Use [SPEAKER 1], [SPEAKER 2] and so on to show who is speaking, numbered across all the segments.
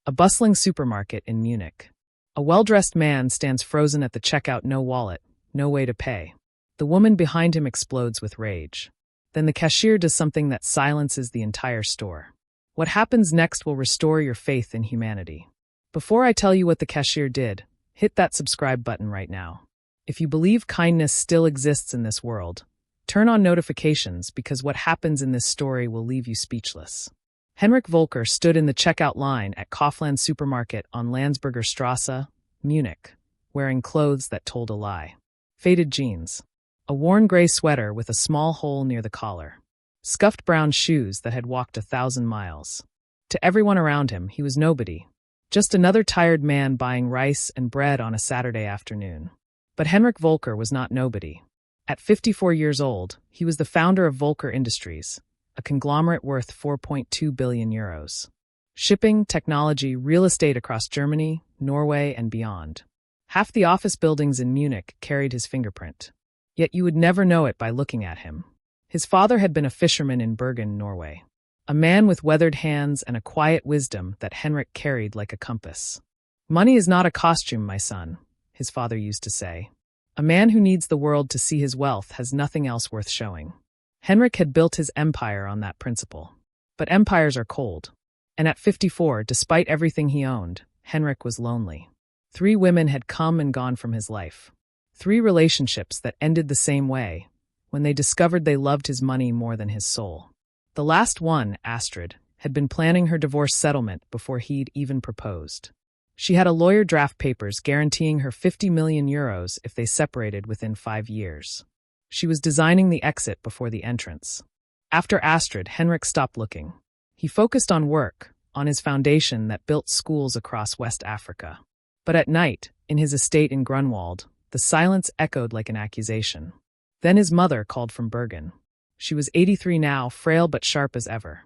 [SPEAKER 1] A bustling supermarket in Munich. A well-dressed man stands frozen at the checkout, no wallet, no way to pay. The woman behind him explodes with rage. Then the cashier does something that silences the entire store. What happens next will restore your faith in humanity. Before I tell you what the cashier did, hit that subscribe button right now. If you believe kindness still exists in this world, turn on notifications because what happens in this story will leave you speechless. Henrik Volker stood in the checkout line at Kaufland supermarket on Landsberger Strasse, Munich, wearing clothes that told a lie. Faded jeans. A worn gray sweater with a small hole near the collar. Scuffed brown shoes that had walked 1,000 miles. To everyone around him, he was nobody. Just another tired man buying rice and bread on a Saturday afternoon. But Henrik Volker was not nobody. At 54 years old, he was the founder of Volker Industries, a conglomerate worth 4.2 billion euros. Shipping, technology, real estate across Germany, Norway, and beyond. Half the office buildings in Munich carried his fingerprint. Yet you would never know it by looking at him. His father had been a fisherman in Bergen, Norway. A man with weathered hands and a quiet wisdom that Henrik carried like a compass. Money is not a costume, my son, his father used to say. A man who needs the world to see his wealth has nothing else worth showing. Henrik had built his empire on that principle. But empires are cold. And at 54, despite everything he owned, Henrik was lonely. 3 women had come and gone from his life. 3 relationships that ended the same way, when they discovered they loved his money more than his soul. The last one, Astrid, had been planning her divorce settlement before he'd even proposed. She had a lawyer draft papers guaranteeing her 50 million euros if they separated within 5 years. She was designing the exit before the entrance. After Astrid, Henrik stopped looking. He focused on work, on his foundation that built schools across West Africa. But at night, in his estate in Grunwald, the silence echoed like an accusation. Then his mother called from Bergen. She was 83 now, frail but sharp as ever.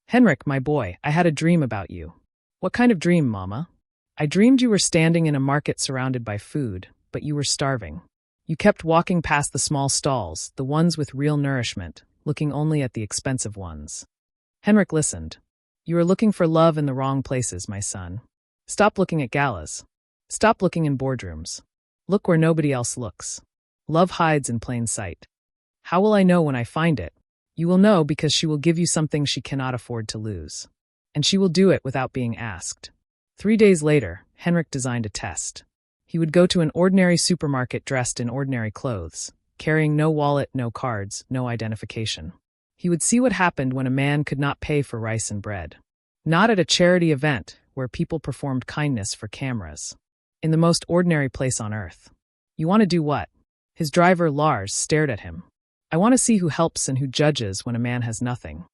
[SPEAKER 1] Henrik, my boy, I had a dream about you. What kind of dream, Mama? I dreamed you were standing in a market surrounded by food, but you were starving. You kept walking past the small stalls, the ones with real nourishment, looking only at the expensive ones. Henrik listened. You are looking for love in the wrong places, my son. Stop looking at galas. Stop looking in boardrooms. Look where nobody else looks. Love hides in plain sight. How will I know when I find it? You will know because she will give you something she cannot afford to lose. And she will do it without being asked. 3 days later, Henrik designed a test. He would go to an ordinary supermarket dressed in ordinary clothes, carrying no wallet, no cards, no identification. He would see what happened when a man could not pay for rice and bread. Not at a charity event where people performed kindness for cameras. In the most ordinary place on earth. You want to do what? His driver, Lars, stared at him. I want to see who helps and who judges when a man has nothing.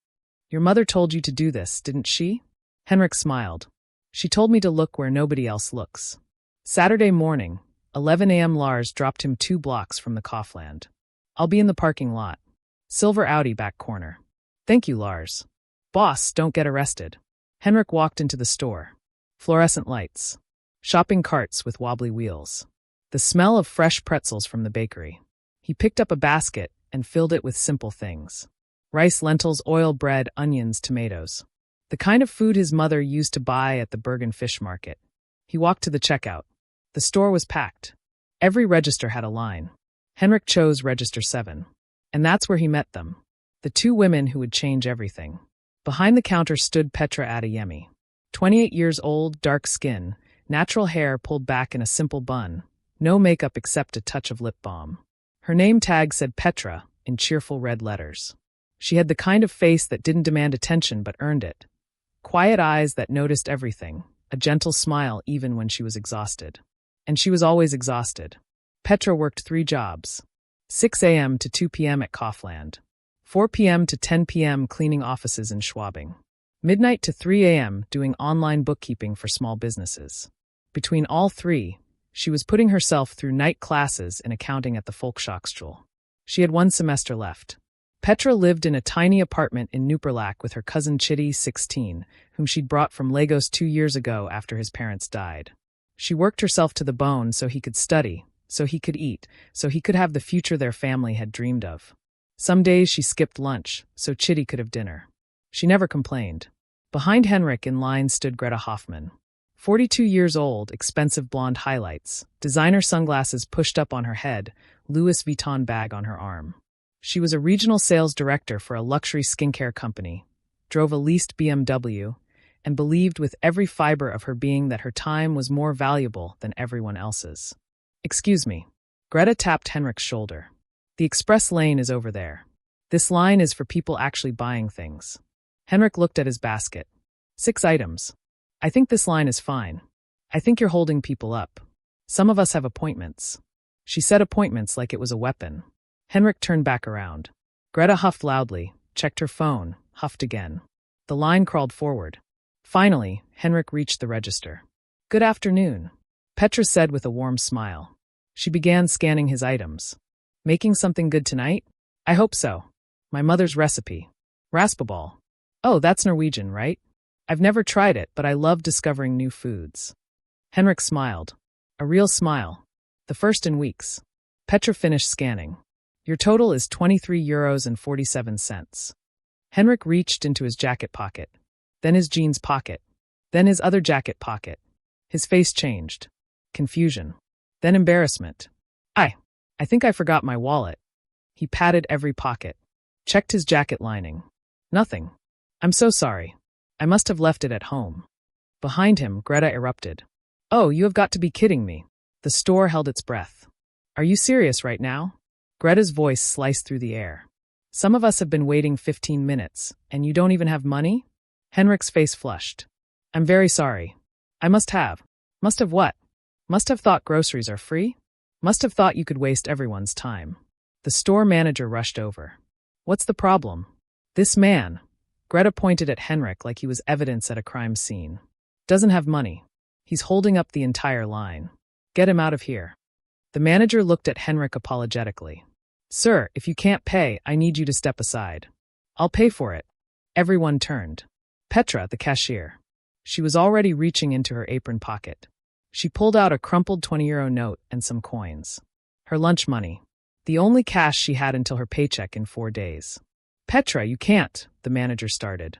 [SPEAKER 1] Your mother told you to do this, didn't she? Henrik smiled. She told me to look where nobody else looks. Saturday morning, 11 a.m. Lars dropped him 2 blocks from the Kaufland. I'll be in the parking lot. Silver Audi back corner. Thank you, Lars. Boss, don't get arrested. Henrik walked into the store. Fluorescent lights. Shopping carts with wobbly wheels. The smell of fresh pretzels from the bakery. He picked up a basket and filled it with simple things. Rice, lentils, oil, bread, onions, tomatoes. The kind of food his mother used to buy at the Bergen fish market. He walked to the checkout. The store was packed. Every register had a line. Henrik chose register 7. And that's where he met them. The 2 women who would change everything. Behind the counter stood Petra Adeyemi. 28 years old, dark skin, natural hair pulled back in a simple bun, no makeup except a touch of lip balm. Her name tag said Petra in cheerful red letters. She had the kind of face that didn't demand attention but earned it. Quiet eyes that noticed everything, a gentle smile even when she was exhausted. And she was always exhausted. Petra worked 3 jobs. 6 a.m. to 2 p.m. at Kaufland. 4 p.m. to 10 p.m. cleaning offices in Schwabing. Midnight to 3 a.m. doing online bookkeeping for small businesses. Between all 3, she was putting herself through night classes in accounting at the Volkshochschule. She had 1 semester left. Petra lived in a tiny apartment in Nupperlach with her cousin Chitty, 16, whom she'd brought from Lagos 2 years ago after his parents died. She worked herself to the bone so he could study, so he could eat, so he could have the future their family had dreamed of. Some days she skipped lunch, so Chitty could have dinner. She never complained. Behind Henrik in line stood Greta Hoffman. 42 years old, expensive blonde highlights, designer sunglasses pushed up on her head, Louis Vuitton bag on her arm. She was a regional sales director for a luxury skincare company, drove a leased BMW, and believed with every fiber of her being that her time was more valuable than everyone else's. "Excuse me." Greta tapped Henrik's shoulder. "The express lane is over there. This line is for people actually buying things." Henrik looked at his basket. 6 items. "I think this line is fine. I think you're holding people up. Some of us have appointments." She said appointments like it was a weapon. Henrik turned back around. Greta huffed loudly, checked her phone, huffed again. The line crawled forward. Finally, Henrik reached the register. "Good afternoon," Petra said with a warm smile. She began scanning his items. "Making something good tonight? I hope so. My mother's recipe. Raspaball. Oh, that's Norwegian, right? I've never tried it, but I love discovering new foods." Henrik smiled. A real smile. The first in weeks. Petra finished scanning. "Your total is €23.47. Henrik reached into his jacket pocket, then his jeans pocket, then his other jacket pocket. His face changed. Confusion. Then embarrassment. I think I forgot my wallet." He patted every pocket. Checked his jacket lining. "Nothing. I'm so sorry. I must have left it at home." Behind him, Greta erupted. "Oh, you have got to be kidding me." The store held its breath. "Are you serious right now?" Greta's voice sliced through the air. "Some of us have been waiting 15 minutes, and you don't even have money?" Henrik's face flushed. "I'm very sorry. I must have. Must have what? Must have thought groceries are free? Must have thought you could waste everyone's time." The store manager rushed over. "What's the problem?" "This man," Greta pointed at Henrik like he was evidence at a crime scene, "doesn't have money. He's holding up the entire line. Get him out of here." The manager looked at Henrik apologetically. "Sir, if you can't pay, I need you to step aside." "I'll pay for it." Everyone turned. Petra, the cashier. She was already reaching into her apron pocket. She pulled out a crumpled €20 note and some coins. Her lunch money. The only cash she had until her paycheck in 4 days. "Petra, you can't," the manager started.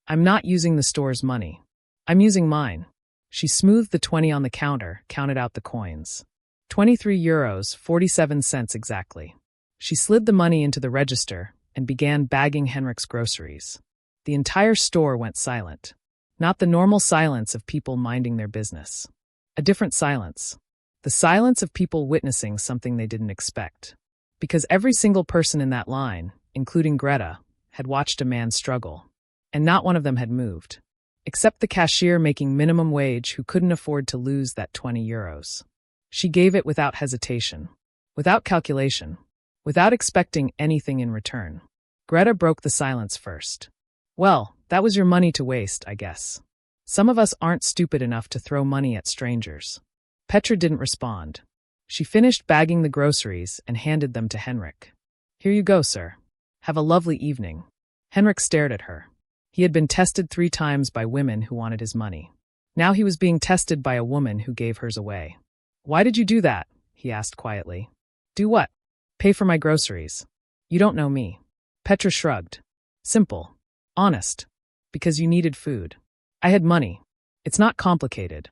[SPEAKER 1] "I'm not using the store's money. I'm using mine." She smoothed the 20 on the counter, counted out the coins. €23.47 exactly. She slid the money into the register and began bagging Henrik's groceries. The entire store went silent. Not the normal silence of people minding their business. A different silence. The silence of people witnessing something they didn't expect. Because every single person in that line, including Greta, had watched a man struggle. And not one of them had moved. Except the cashier making minimum wage who couldn't afford to lose that €20. She gave it without hesitation. Without calculation. Without expecting anything in return. Greta broke the silence first. "Well, that was your money to waste, I guess. Some of us aren't stupid enough to throw money at strangers." Petra didn't respond. She finished bagging the groceries and handed them to Henrik. "Here you go, sir. Have a lovely evening." Henrik stared at her. He had been tested 3 times by women who wanted his money. Now he was being tested by a woman who gave hers away. "Why did you do that?" he asked quietly. "Do what?" "Pay for my groceries." "You don't know me." Petra shrugged. "Simple. Honest. Because you needed food. I had money. It's not complicated.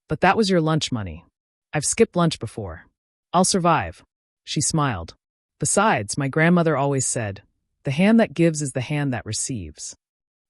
[SPEAKER 1] But that was your lunch money. I've skipped lunch before. I'll survive." She smiled. "Besides, my grandmother always said, 'The hand that gives is the hand that receives.'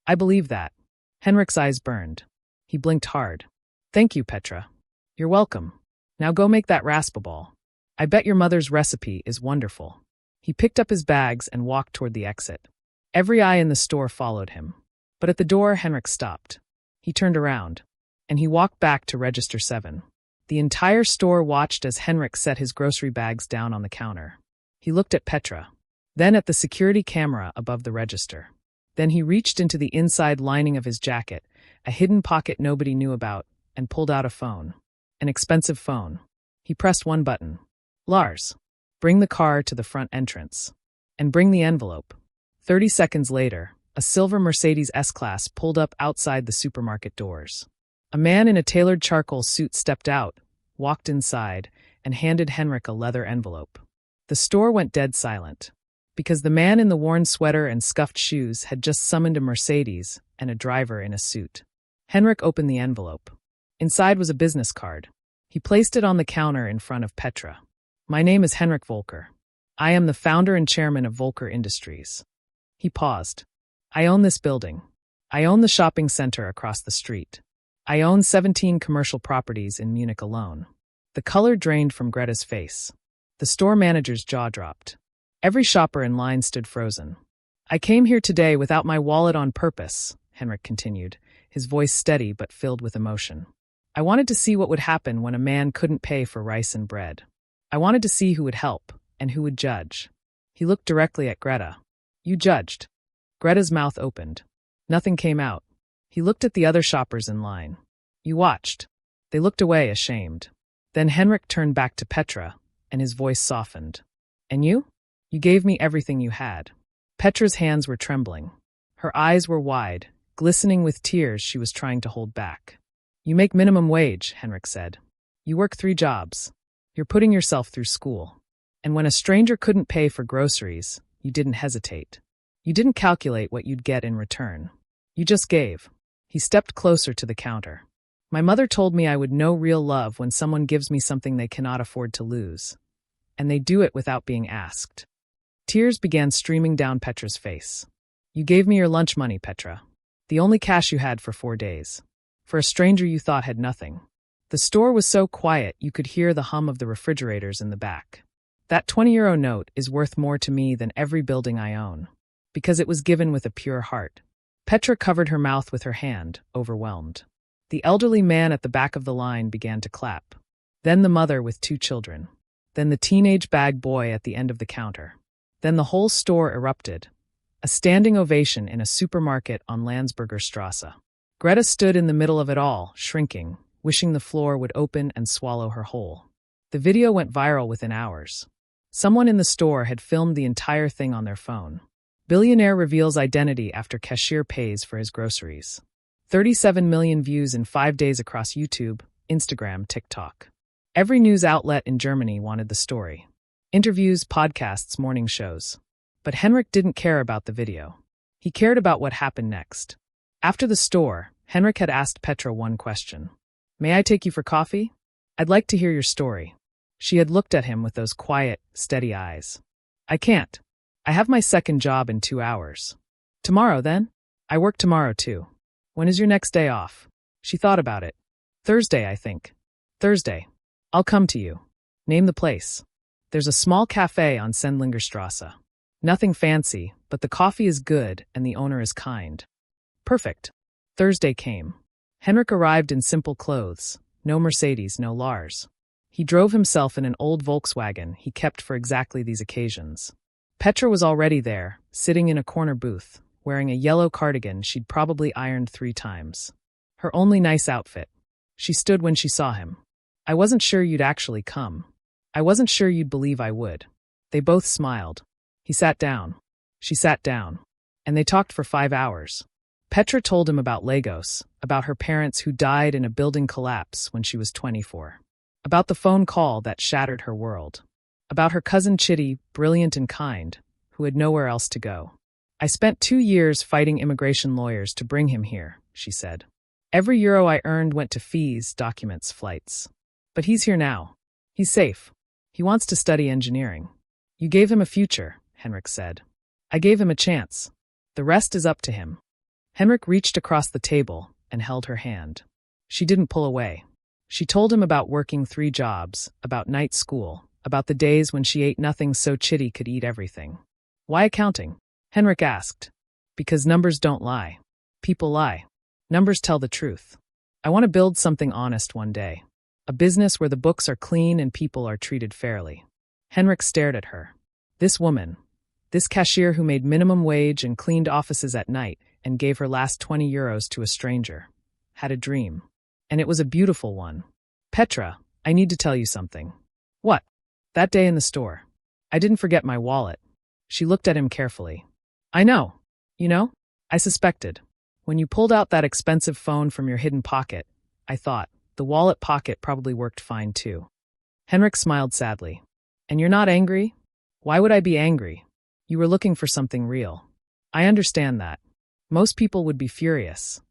[SPEAKER 1] I believe that." Henrik's eyes burned. He blinked hard. "Thank you, Petra. You're welcome. Now go make that raspaball. I bet your mother's recipe is wonderful." He picked up his bags and walked toward the exit. Every eye in the store followed him. But at the door, Henrik stopped. He turned around, and he walked back to register 7. The entire store watched as Henrik set his grocery bags down on the counter. He looked at Petra, then at the security camera above the register. Then he reached into the inside lining of his jacket, a hidden pocket nobody knew about, and pulled out a phone. An expensive phone. He pressed one button. "Lars, bring the car to the front entrance. And bring the envelope." 30 seconds later, a silver Mercedes S-Class pulled up outside the supermarket doors. A man in a tailored charcoal suit stepped out, walked inside, and handed Henrik a leather envelope. The store went dead silent. Because the man in the worn sweater and scuffed shoes had just summoned a Mercedes and a driver in a suit. Henrik opened the envelope. Inside was a business card. He placed it on the counter in front of Petra. My name is Henrik Volker. I am the founder and chairman of Volker Industries. He paused. I own this building. I own the shopping center across the street. I own 17 commercial properties in Munich alone. The color drained from Greta's face. The store manager's jaw dropped. Every shopper in line stood frozen. I came here today without my wallet on purpose, Henrik continued, his voice steady but filled with emotion. I wanted to see what would happen when a man couldn't pay for rice and bread. I wanted to see who would help and who would judge. He looked directly at Greta. You judged. Greta's mouth opened. Nothing came out. He looked at the other shoppers in line. You watched. They looked away, ashamed. Then Henrik turned back to Petra, and his voice softened. And you? You gave me everything you had. Petra's hands were trembling. Her eyes were wide, glistening with tears she was trying to hold back. You make minimum wage, Henrik said. You work 3 jobs. You're putting yourself through school. And when a stranger couldn't pay for groceries, you didn't hesitate. You didn't calculate what you'd get in return. You just gave. He stepped closer to the counter. My mother told me I would know real love when someone gives me something they cannot afford to lose. And they do it without being asked. Tears began streaming down Petra's face. You gave me your lunch money, Petra. The only cash you had for 4 days. For a stranger you thought had nothing. The store was so quiet you could hear the hum of the refrigerators in the back. That 20 euro note is worth more to me than every building I own. Because it was given with a pure heart. Petra covered her mouth with her hand, overwhelmed. The elderly man at the back of the line began to clap. Then the mother with 2 children. Then the teenage bag boy at the end of the counter. Then the whole store erupted. A standing ovation in a supermarket on Landsberger Strasse. Greta stood in the middle of it all, shrinking, wishing the floor would open and swallow her whole. The video went viral within hours. Someone in the store had filmed the entire thing on their phone. Billionaire reveals identity after cashier pays for his groceries. 37 million views in 5 days across YouTube, Instagram, TikTok. Every news outlet in Germany wanted the story. Interviews, podcasts, morning shows. But Henrik didn't care about the video. He cared about what happened next. After the store, Henrik had asked Petra one question. May I take you for coffee? I'd like to hear your story. She had looked at him with those quiet, steady eyes. I can't. I have my second job in 2 hours. Tomorrow, then? I work tomorrow, too. When is your next day off? She thought about it. Thursday, I think. Thursday. I'll come to you. Name the place. There's a small cafe on Sendlinger Strasse. Nothing fancy, but the coffee is good and the owner is kind. Perfect. Thursday came. Henrik arrived in simple clothes. No Mercedes, no Lars. He drove himself in an old Volkswagen he kept for exactly these occasions. Petra was already there, sitting in a corner booth, wearing a yellow cardigan she'd probably ironed 3 times. Her only nice outfit. She stood when she saw him. I wasn't sure you'd actually come. I wasn't sure you'd believe I would. They both smiled. He sat down. She sat down. And they talked for 5 hours. Petra told him about Lagos, about her parents who died in a building collapse when she was 24. About the phone call that shattered her world. About her cousin Chitty, brilliant and kind, who had nowhere else to go. I spent 2 years fighting immigration lawyers to bring him here, she said. Every euro I earned went to fees, documents, flights. But he's here now. He's safe. He wants to study engineering. You gave him a future, Henrik said. I gave him a chance. The rest is up to him. Henrik reached across the table and held her hand. She didn't pull away. She told him about working 3 jobs, about night school, about the days when she ate nothing so Chitty could eat everything. Why accounting? Henrik asked. Because numbers don't lie. People lie. Numbers tell the truth. I want to build something honest one day. A business where the books are clean and people are treated fairly. Henrik stared at her. This woman, this cashier who made minimum wage and cleaned offices at night and gave her last 20 euros to a stranger, had a dream. And it was a beautiful one. Petra, I need to tell you something. What? That day in the store. I didn't forget my wallet. She looked at him carefully. I know. You know? I suspected. When you pulled out that expensive phone from your hidden pocket, I thought, the wallet pocket probably worked fine too. Henrik smiled sadly. And you're not angry? Why would I be angry? You were looking for something real. I understand that. Most people would be furious.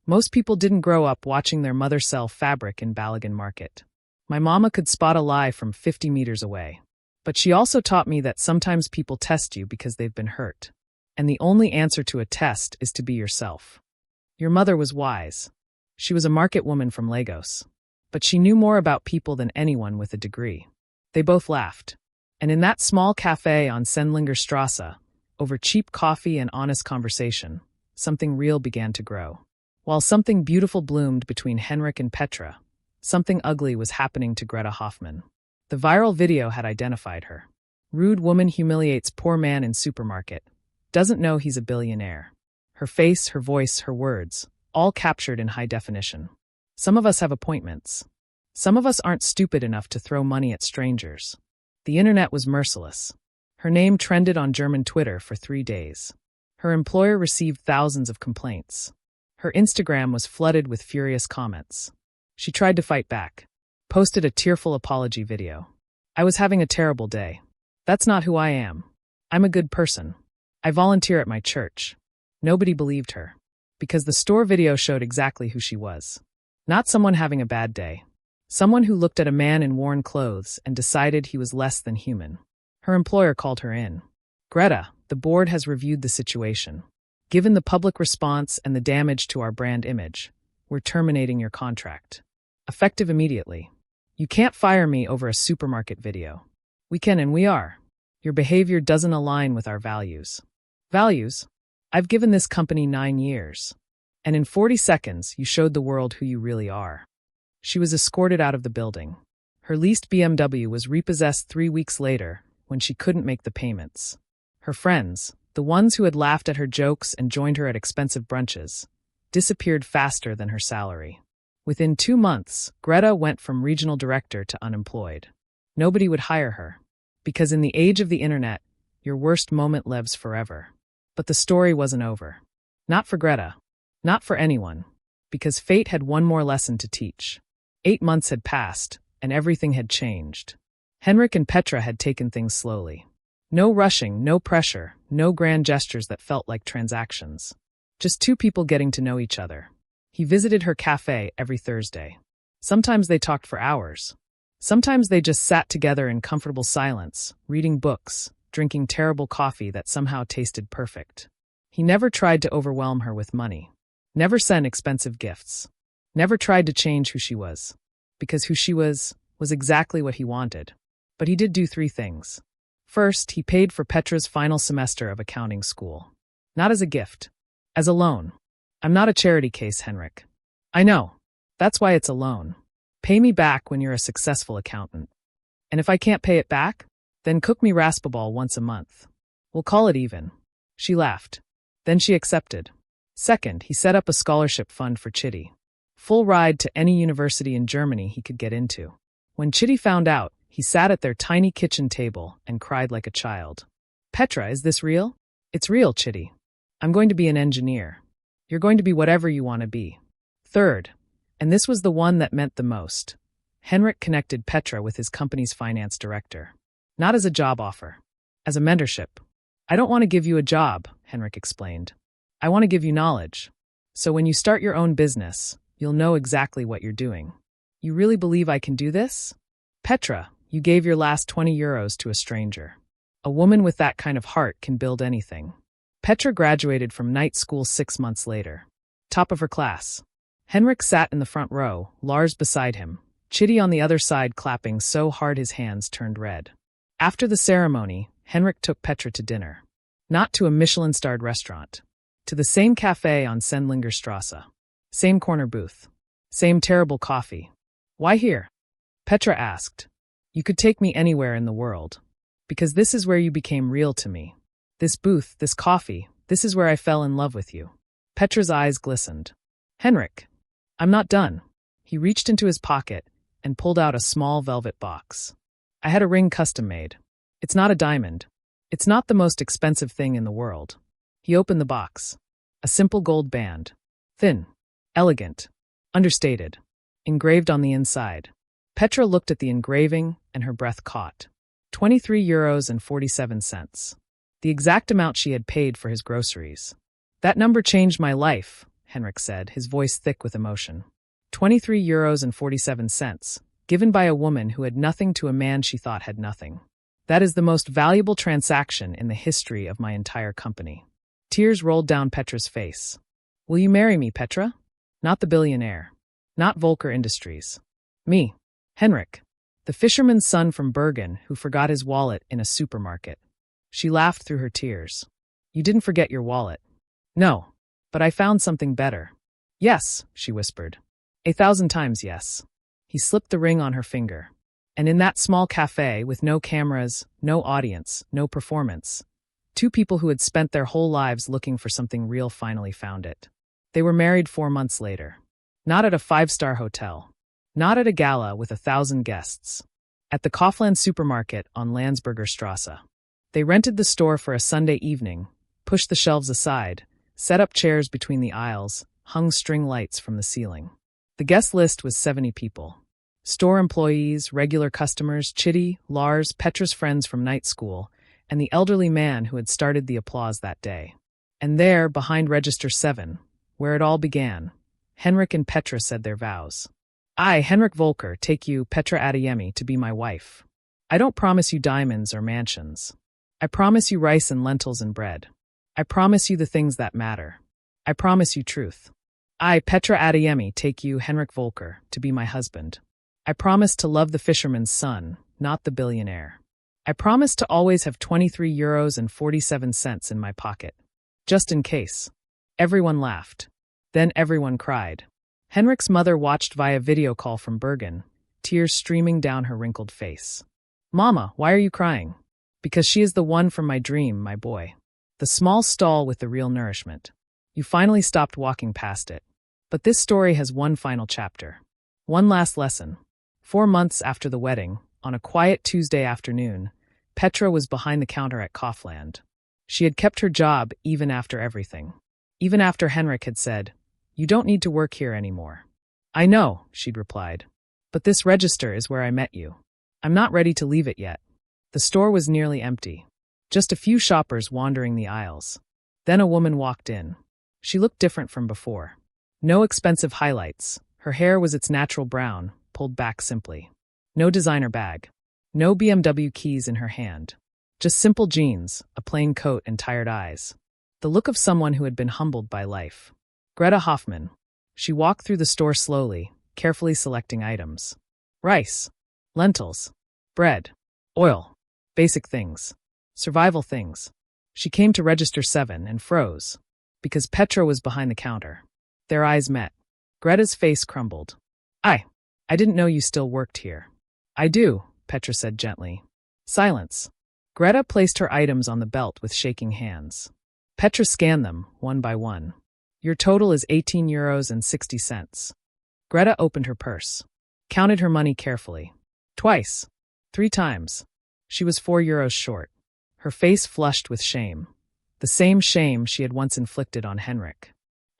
[SPEAKER 1] Most people didn't grow up watching their mother sell fabric in Balagan Market. My mama could spot a lie from 50 meters away. But she also taught me that sometimes people test you because they've been hurt. And the only answer to a test is to be yourself. Your mother was wise. She was a market woman from Lagos. But she knew more about people than anyone with a degree. They both laughed. And in that small cafe on Sendlinger Strasse, over cheap coffee and honest conversation, something real began to grow. While something beautiful bloomed between Henrik and Petra, something ugly was happening to Greta Hoffman. The viral video had identified her. Rude woman humiliates poor man in supermarket. Doesn't know he's a billionaire. Her face, her voice, her words, all captured in high definition. Some of us have appointments. Some of us aren't stupid enough to throw money at strangers. The internet was merciless. Her name trended on German Twitter for 3 days. Her employer received thousands of complaints. Her Instagram was flooded with furious comments. She tried to fight back. Posted a tearful apology video. I was having a terrible day. That's not who I am. I'm a good person. I volunteer at my church. Nobody believed her. Because the store video showed exactly who she was. Not someone having a bad day. Someone who looked at a man in worn clothes and decided he was less than human. Her employer called her in. Greta, the board has reviewed the situation. Given the public response and the damage to our brand image, we're terminating your contract. Effective immediately. You can't fire me over a supermarket video. We can and we are. Your behavior doesn't align with our values. Values? I've given this company 9 years. And in 40 seconds, you showed the world who you really are. She was escorted out of the building. Her leased BMW was repossessed 3 weeks later when she couldn't make the payments. Her friends, the ones who had laughed at her jokes and joined her at expensive brunches, disappeared faster than her salary. Within 2 months, Greta went from regional director to unemployed. Nobody would hire her. Because in the age of the internet, your worst moment lives forever. But the story wasn't over. Not for Greta. Not for anyone. Because fate had one more lesson to teach. 8 months had passed, and everything had changed. Henrik and Petra had taken things slowly. No rushing, no pressure, no grand gestures that felt like transactions. Just 2 people getting to know each other. He visited her cafe every Thursday. Sometimes they talked for hours. Sometimes they just sat together in comfortable silence, reading books, drinking terrible coffee that somehow tasted perfect. He never tried to overwhelm her with money. Never sent expensive gifts. Never tried to change who she was. Because who she was exactly what he wanted. But he did do 3 things. First, he paid for Petra's final semester of accounting school. Not as a gift. As a loan. I'm not a charity case, Henrik. I know. That's why it's a loan. Pay me back when you're a successful accountant. And if I can't pay it back, then cook me raspaball once a month. We'll call it even. She laughed. Then she accepted. Second, he set up a scholarship fund for Chitty. Full ride to any university in Germany he could get into. When Chitty found out, he sat at their tiny kitchen table and cried like a child. Petra, is this real? It's real, Chitty. I'm going to be an engineer. You're going to be whatever you want to be. Third, and this was the one that meant the most, Henrik connected Petra with his company's finance director. Not as a job offer. As a mentorship. I don't want to give you a job, Henrik explained. I want to give you knowledge. So when you start your own business, you'll know exactly what you're doing. You really believe I can do this? Petra, you gave your last 20 euros to a stranger. A woman with that kind of heart can build anything. Petra graduated from night school 6 months later. Top of her class. Henrik sat in the front row, Lars beside him, Chitty on the other side clapping so hard his hands turned red. After the ceremony, Henrik took Petra to dinner. Not to a Michelin-starred restaurant. To the same cafe on Sendlinger Strasse. Same corner booth. Same terrible coffee. Why here? Petra asked. You could take me anywhere in the world. Because this is where you became real to me. This booth, this coffee, this is where I fell in love with you. Petra's eyes glistened. Henrik. I'm not done. He reached into his pocket and pulled out a small velvet box. I had a ring custom made. It's not a diamond. It's not the most expensive thing in the world. He opened the box. A simple gold band. Thin. Elegant. Understated. Engraved on the inside. Petra looked at the engraving and her breath caught. 23 euros and 47 cents. The exact amount she had paid for his groceries. That number changed my life, Henrik said, his voice thick with emotion. 23 euros and 47 cents, given by a woman who had nothing to a man she thought had nothing. That is the most valuable transaction in the history of my entire company. Tears rolled down Petra's face. Will you marry me, Petra? Not the billionaire. Not Volker Industries. Me, Henrik, the fisherman's son from Bergen who forgot his wallet in a supermarket. She laughed through her tears. You didn't forget your wallet. No, but I found something better. Yes, she whispered. 1,000 times yes. He slipped the ring on her finger. And in that small cafe, with no cameras, no audience, no performance, two people who had spent their whole lives looking for something real finally found it. They were married 4 months later. Not at a 5-star hotel. Not at a gala with 1,000 guests. At the Kaufland supermarket on Landsberger Strasse. They rented the store for a Sunday evening, pushed the shelves aside, set up chairs between the aisles, hung string lights from the ceiling. The guest list was 70 people. Store employees, regular customers, Chitty, Lars, Petra's friends from night school, and the elderly man who had started the applause that day. And there, behind Register 7, where it all began, Henrik and Petra said their vows. I, Henrik Volker, take you, Petra Adeyemi, to be my wife. I don't promise you diamonds or mansions. I promise you rice and lentils and bread. I promise you the things that matter. I promise you truth. I, Petra Adeyemi, take you, Henrik Volker, to be my husband. I promise to love the fisherman's son, not the billionaire. I promise to always have 23 euros and 47 cents in my pocket. Just in case. Everyone laughed. Then everyone cried. Henrik's mother watched via video call from Bergen, tears streaming down her wrinkled face. Mama, why are you crying? Because she is the one from my dream, my boy. The small stall with the real nourishment. You finally stopped walking past it. But this story has one final chapter. One last lesson. 4 months after the wedding, on a quiet Tuesday afternoon, Petra was behind the counter at Kaufland. She had kept her job even after everything. Even after Henrik had said, You don't need to work here anymore. I know, she'd replied. But this register is where I met you. I'm not ready to leave it yet. The store was nearly empty. Just a few shoppers wandering the aisles. Then a woman walked in. She looked different from before. No expensive highlights. Her hair was its natural brown, pulled back simply. No designer bag. No BMW keys in her hand. Just simple jeans, a plain coat, and tired eyes. The look of someone who had been humbled by life. Greta Hoffman. She walked through the store slowly, carefully selecting items. Rice. Lentils. Bread. Oil. Basic things. Survival things. She came to Register 7 and froze, because Petra was behind the counter. Their eyes met. Greta's face crumbled. I didn't know you still worked here. I do, Petra said gently. Silence. Greta placed her items on the belt with shaking hands. Petra scanned them, one by one. Your total is 18 euros and 60 cents. Greta opened her purse. Counted her money carefully. Twice. 3 times. She was 4 euros short. Her face flushed with shame. The same shame she had once inflicted on Henrik.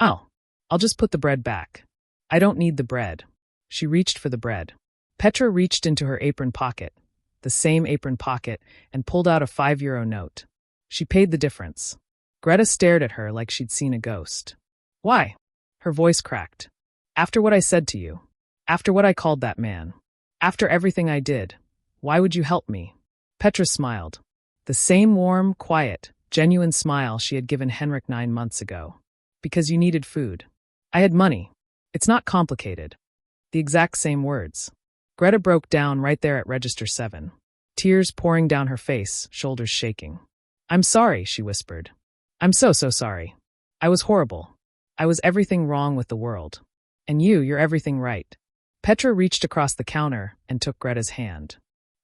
[SPEAKER 1] Oh, I'll just put the bread back. I don't need the bread. She reached for the bread. Petra reached into her apron pocket, the same apron pocket, and pulled out a 5-euro note. She paid the difference. Greta stared at her like she'd seen a ghost. Why? Her voice cracked. After what I said to you. After what I called that man. After everything I did. Why would you help me? Petra smiled. The same warm, quiet, genuine smile she had given Henrik 9 months ago. Because you needed food. I had money. It's not complicated. The exact same words. Greta broke down right there at Register 7. Tears pouring down her face, shoulders shaking. I'm sorry, she whispered. I'm so sorry. I was horrible. I was everything wrong with the world. And you're everything right. Petra reached across the counter and took Greta's hand.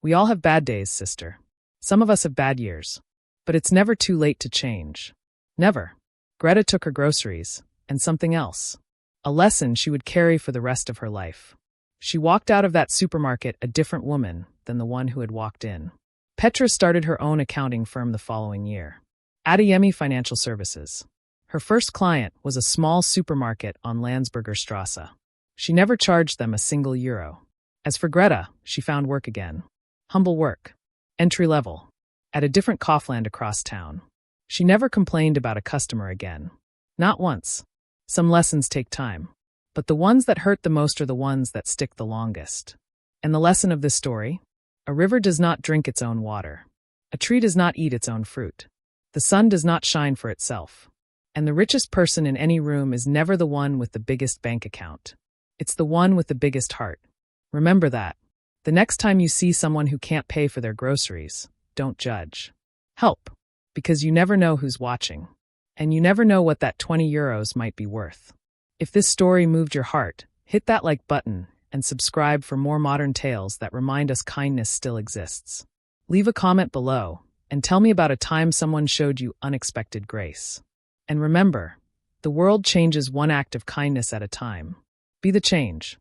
[SPEAKER 1] We all have bad days, sister. Some of us have bad years. But it's never too late to change. Never. Greta took her groceries, and something else. A lesson she would carry for the rest of her life. She walked out of that supermarket a different woman than the one who had walked in. Petra started her own accounting firm the following year. Adeyemi Financial Services. Her first client was a small supermarket on Landsberger Strasse. She never charged them a single euro. As for Greta, she found work again. Humble work. Entry level. At a different Kaufland across town. She never complained about a customer again. Not once. Some lessons take time, but the ones that hurt the most are the ones that stick the longest. And the lesson of this story? A river does not drink its own water. A tree does not eat its own fruit. The sun does not shine for itself. And the richest person in any room is never the one with the biggest bank account. It's the one with the biggest heart. Remember that. The next time you see someone who can't pay for their groceries, don't judge. Help, because you never know who's watching. And you never know what that 20 euros might be worth. If this story moved your heart, hit that like button and subscribe for more modern tales that remind us kindness still exists. Leave a comment below and tell me about a time someone showed you unexpected grace. And remember, the world changes one act of kindness at a time. Be the change.